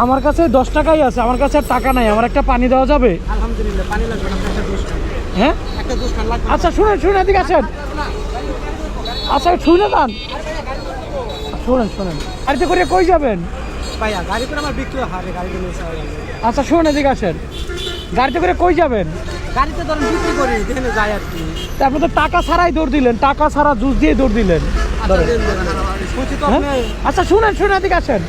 আমার কাছে 10 টাকাই আছে, আমার কাছে আর টাকা নাই। আমার একটা পানি দেওয়া যাবে? আলহামদুলিল্লাহ পানি লাগবে না, একটা 10 টাকা। হ্যাঁ একটা 10 টাকা লাগবে। আচ্ছা শুনেন শুনেন, এদিকে আসেন। আচ্ছা শুনে যান, শুনেন শুনেন। গাড়িতে করে কই যাবেন? ভাইয়া গাড়ি করে আমার বিক্রি হয়, গাড়িতে নিয়ে যাওয়া যাবে। আচ্ছা শুনেন, এদিকে আসেন। গাড়িতে করে কই যাবেন? গাড়িতে ধরেন বিক্রি করি, যেখানে যাই আর কি। তা আপনি তো টাকা ছাড়াই দৌড় দিলেন, টাকা ছাড়া জুস দিয়ে দৌড় দিলেন। ধরেন। শুনছি তো হ্যাঁ? আপনি আচ্ছা শুনেন শুনেন, এদিকে আসেন।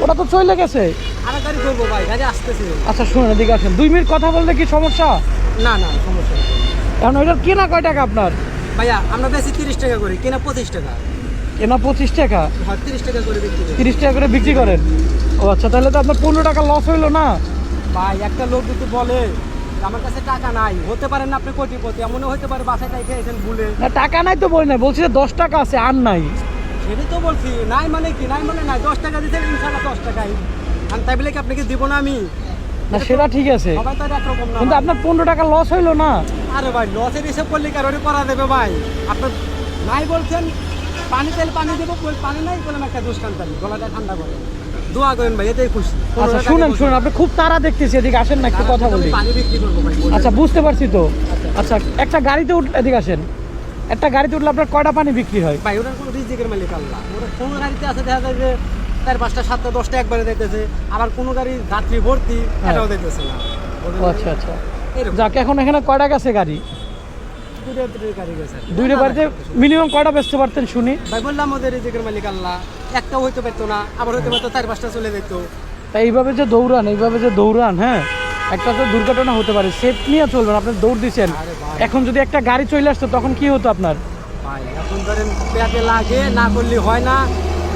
ওটা তো চলে গেছে। আরেক গাড়ি করবো ভাই, গাড়ি আসতেছে। আচ্ছা শুনেন, এদিকে আসেন। 2 মিনিট কথা বললে কি সমস্যা? না না সমস্যা নেই। এখন ওইটার কেনা কয় টাকা আপনার? ভাইয়া আমরা বেশি 30 টাকা করি, কেনা 25 টাকা। কেনা 25 টাকা, হয় 30 টাকা করে বিক্রি করি। 30 টাকা করে বিক্রি করেন? ও আচ্ছা, তাহলে তো আপনার 15 টাকা লস হইলো না? ভাই একটা লোক যদি বলে যে আমার কাছে টাকা নাই, হতে পারে না আপনি কোটিপতি, এমনও হতে পারে বাসায় টাইকে এসেন ভুলে। না টাকা নাই তো বলি না, বলছি যে 10 টাকা আছে আর নাই। সেটাই তো বলছি, নাই মানে কি, নাই মানে নাই। 10 টাকা দিতে ইনশাল্লাহ 10 টাকাই। আর তাই বলে কি আপনাকে দিব না আমি? না সেটা ঠিক আছে, সবাই তো আর একরকম না কিন্তু ভাই। আপনার 15 টাকা লস হইলো না? আরে ভাই লসের হিসাব করলে কারোরই করা দেবে ভাই? আপনার নাই বলছেন, পানি তেল পানি দেবো, পানি নাই বললাম একটা দুষ্কান্তানি, গলাটা ঠান্ডা করে দোয়া করেন ভাই, এটাই খুশি। আচ্ছা শুনেন শুনেন, আপনি খুব তাড়া দেখতেছি, এদিকে আসেন না, একটু কথা বলি। পানি বিক্রি করবো ভাই। আচ্ছা বুঝতে পারছি তো। আচ্ছা একটা গাড়িতে উঠলে, এদিকে আসেন। একটা গাড়িতে উঠলে আপনার কয়টা পানি বিক্রি হয়? ভাই ওটার কোনো রিজিকের মালিক আল্লাহ। ওটা কোনো গাড়িতে আছে দেখা যায় যে 4, 5টা, 7টা, 10টা একবারে দিতেছে, আবার কোনো গাড়ি যাত্রী ভর্তি এটাও দিতেছে না। ও আচ্ছা আচ্ছা, এরকম যাক এখন এখানে কয়টা গেছে গাড়ি? দুটো গাড়ি গেছে। দুইটা বাড়িতে মিনিমাম কয়টা বেচতে পারতেন শুনি? ভাই বললাম ওদের রিজিকের মালিক আল্লাহ। একটাও হইতে পারতো না, আবার হইতে পারতো 4, 5টা চলে যেত। তাই এইভাবে যে দৌড়ান, হ্যাঁ একটা তো দুর্ঘটনা হতে পারে, সেফ নিয়ে চলবেন। আপনি দৌড় দিচ্ছেন, আরে ভাই। এখন যদি একটা গাড়ি চলে আসতো তখন কি হতো আপনার? ভাই এখন ধরেন পেটে লাগে, না করলে হয় না।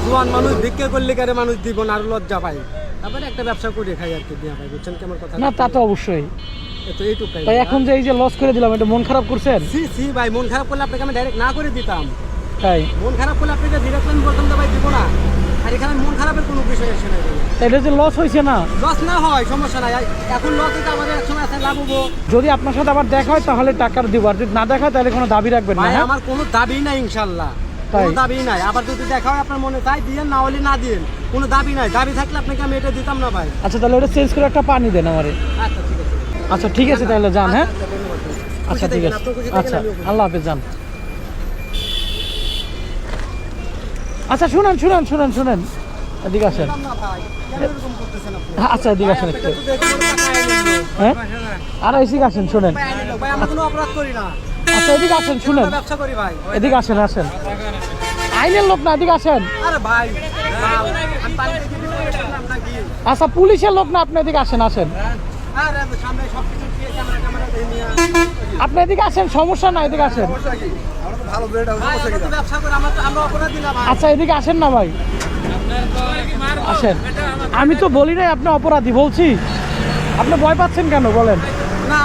জোয়ান মানুষ ভিক্ষা করলে কারে মানুষ দিব না, আর লজ্জা পাই। তারপরে একটা ব্যবসা করে খাই আর কি দিয়া ভাই, বুঝছেন কেমন কথা? না তা তো অবশ্যই। তো এইটুকাই। তাই এখন যে এই যে লস করে দিলাম, এটা মন খারাপ করছেন? সি ভাই, মন খারাপ করলে আপনাকে আমি ডাইরেক্ট না করে দিতাম। তাই মন খারাপ করলে আপনাকে ডিরেক্ট আমি বলতাম তো ভাই দিব না। আর এখানে মন খারাপের কোনো বিষয় আসে না। তাই এটা যে লস হয়েছে না, লস না হয় সমস্যা নাই। এখন লস হইতে আমাদের একসময় আছে লাভ হবো। যদি আপনার সাথে আবার দেখা হয় তাহলে টাকার দিব, আর যদি না দেখা হয় তাহলে কোনো দাবি রাখবেন না, ভাই হ্যাঁ? আমার কোনো দাবি নাই ইনশাল্লাহ, তাই? কোনো দাবি নাই। আবার যদি দেখা হয় আপনার মনে তাই দিয়েন, না হলে না দিয়েন, কোনো দাবি নাই। দাবি থাকলে আপনাকে আমি এটা দিতাম না ভাই। আচ্ছা তাহলে ওটা চেঞ্জ করে একটা পানি দেন আমারে। আচ্ছা ঠিক আছে। আচ্ছা ঠিক আছে, তাহলে যান, হ্যাঁ? ধন্যবাদ ভাই। আচ্ছা খুশি ঠিক থাকেন, আছে, আপনিও খুশি থাকেন, আচ্ছা আমিও খুশি। আল্লাহ হাফেজ, যান। আচ্ছা শুনেন শুনেন শুনেন শুনেন, এদিকে আসেন। বললাম না ভাই, কেন এরকম করতেছেন আপনি? আচ্ছা এদিকে আসেন একটু, আপনাকে তো দেখে মনে হয় টাকা এনে দিল। হ্যাঁ? আর এদিকে আসেন, শুনেন। ভাই এনে দিল। ভাই আমরা কোনো অপরাধ করি না, আচ্ছা এদিকে আসেন, শুনেন। আমরা ব্যবসা করি ভাই। এদিকে আসেন, আসেন। আইনের লোক না, এদিকে আসেন। আরে ভাই আমি পানি দেখে দিতে পারলাম নাকি? আচ্ছা পুলিশের লোক না, আপনি এদিকে আসেন, আসেন। আরে সামনে সব কিছু দিয়ে ক্যামেরা দিয়ে নিয়ে আপনি এদিকে আসেন, সমস্যা নাই, এদিকে আসেন। ভাই, আমরা তো ব্যবসা করি, আমরা অপরাধী না ভাই। আচ্ছা এদিকে আসেন না ভাই, আসেন। আমি তো বলি নাই আপনি অপরাধী, বলছি। আপনি ভয় পাচ্ছেন কেন বলেন? না